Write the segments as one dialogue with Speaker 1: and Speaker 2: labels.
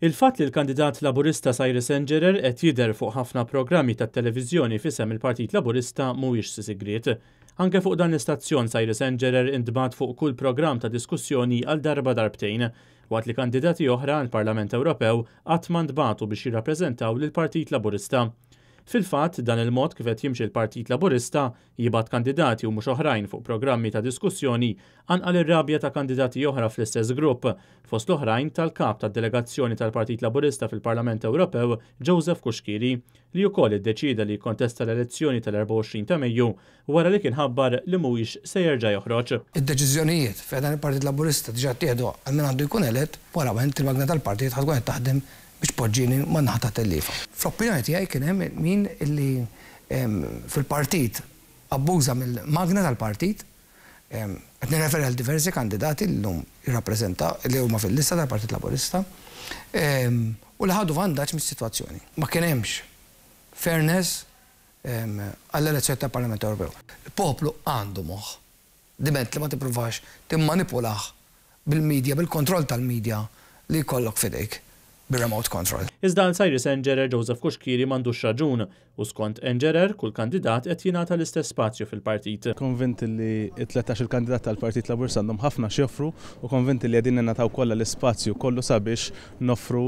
Speaker 1: Il-fatt li l-kandidat Laburista Cyrus Engerer qed jidher fuq ħafna programmi tat-televiżjoni f'isem il-Partit Laburista mhuwiex sigriet. Anke fuq dan l-istazzjon Cyrus Engerer intbagħat fuq kull programm ta' diskussjoni għal darba darbtejn, waqt li kandidati oħra għall-Parlament Ewropew qatt ma ntbagħtu biex jirrappreżentaw lill-Partit Laburista. Fil-fatt, dan il-mod kif qed jimxi l-Partit Laburista jibgħat kandidati u mhux oħrajn fuq programmi ta' diskussjoni anqal ir-rabja ta' kandidati oħra fl-istess grupp, fost l-oħrajn tal-kap tad-delegazzjoni tal-Partit Laburista fil-Parlament Ewropew Joseph Kuxkiri, li wkoll iddeċida li jkontesta l-elezzjoni tal-24 ta' Mejju wara li kien ħabbar li mhuwiex se jerġa' joħroġ.
Speaker 2: Id-deċiżjonijiet fejn il-Partit Laburista diġà ttieħdu għal min għandu jkun elett wara il-magna tal-partit ħadd tkun qed taħdem biex poġġini man naħa ta' tellifa. Fl-opinjoni tiegħi kien hemm min illi fil-partit abbuża mill-magna tal-partit, qed nirreferi għal diversi kandidati li llum jirrappreżentaw li huma fil-lista tal-Partit Laburista u li ħadu vantaġġ mis-sitwazzjoni. Ma kien hemmx fairness għall-elezzjoni tal-Parlament Ewropew. Il-poplu għandu moħħ. Diment li ma tippruvax timmanipulaħ bil-medja, bil-kontroll tal-medja li jkollok fidejk. Bir-remote control.
Speaker 1: Iżda għal Cyrus Engerer Joseph Kuxkiri m'għandux raġun u skont Engerer kull kandidat qed jingħata l-istess spazju fil-partit.
Speaker 3: Konvinti li 13 il-kandidat tal-Partit Laburista għandhom ħafna x'joffru u konvinti li qegħdin nagħtaw kollha l-ispazju kollu sabiex noffru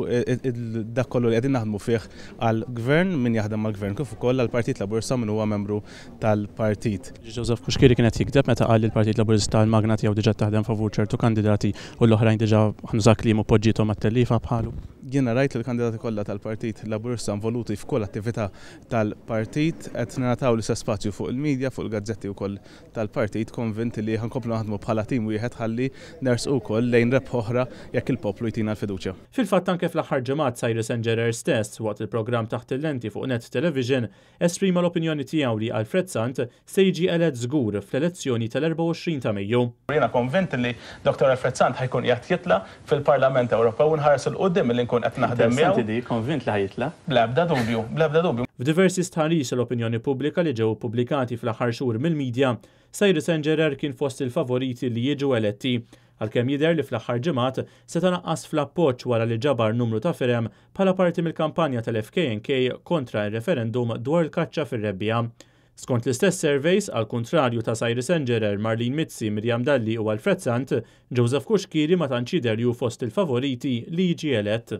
Speaker 3: dak kollu li qegħdin naħdmu fih għall-gvern min jaħdem mal-gvern kif ukoll għall-Partit Laburista min huwa membru tal-partit.
Speaker 1: Joseph Kuxkiri kien qed jikdeb meta qal li l-Partit Laburista l-magna tiegħu diġà taħdem favur ċertu kandidati u l-oħrajn diġà ħanuża kliem u poġġiethom mat-tellifa bħalu.
Speaker 3: Jiena rajt li l-kandidati kollha tal-Partit Laburista involuti f'kull attività tal-partit qed nagħtaw l-istess spazju fuq il-medja, fuq il-gazzetti wkoll tal-partit, konvinti li ħankomplu naħdmu bħala tim wieħed ħalli nersqu wkoll lejn rebħ oħra jekk il-poplu jtina l-fiduċja.
Speaker 1: Fil-fatt anke fl-aħħar ġimgħat Cyrus Engerer stess waqt il-programm taħt il-lenti fuq Net Television esprima l-opinjoni tiegħu li Alfred Sant se jiġi elett żgur fl-elezzjoni tal-24 ta' Mejju.
Speaker 4: Jiena konvinti li Dr. Alfred Sant ħajkun qiegħed jitla' fil-Parlament Ewropew u nħares il-qudiem li nkun qed naħdem miegħu.
Speaker 1: Konvint li ħajitla?
Speaker 4: Bla ebda dubju.
Speaker 1: F'diversi stħarriġ l-opinjoni pubblika li ġew pubblikati fl-aħħar xhur mill-medja, Cyrus Engerer kien fost il-favoriti li jiġu eletti, għalkemm jidher li fl-aħħar ġimgħat se tanaqqas fl-appoġġ wara li ġabar numru ta' firem bħala parti mill-kampanja tal-FKNK kontra r-referendum dwar il-kaċċa fir-rebbija. Skont l-istess surveys, għal kontrarju ta' Cyrus Engerer, Marlene Mizzi, Miriam Dalli u Alfred Sant, Joseph Kuxkiri ma tantx jidher li hu fost il-favoriti li jiġi elett.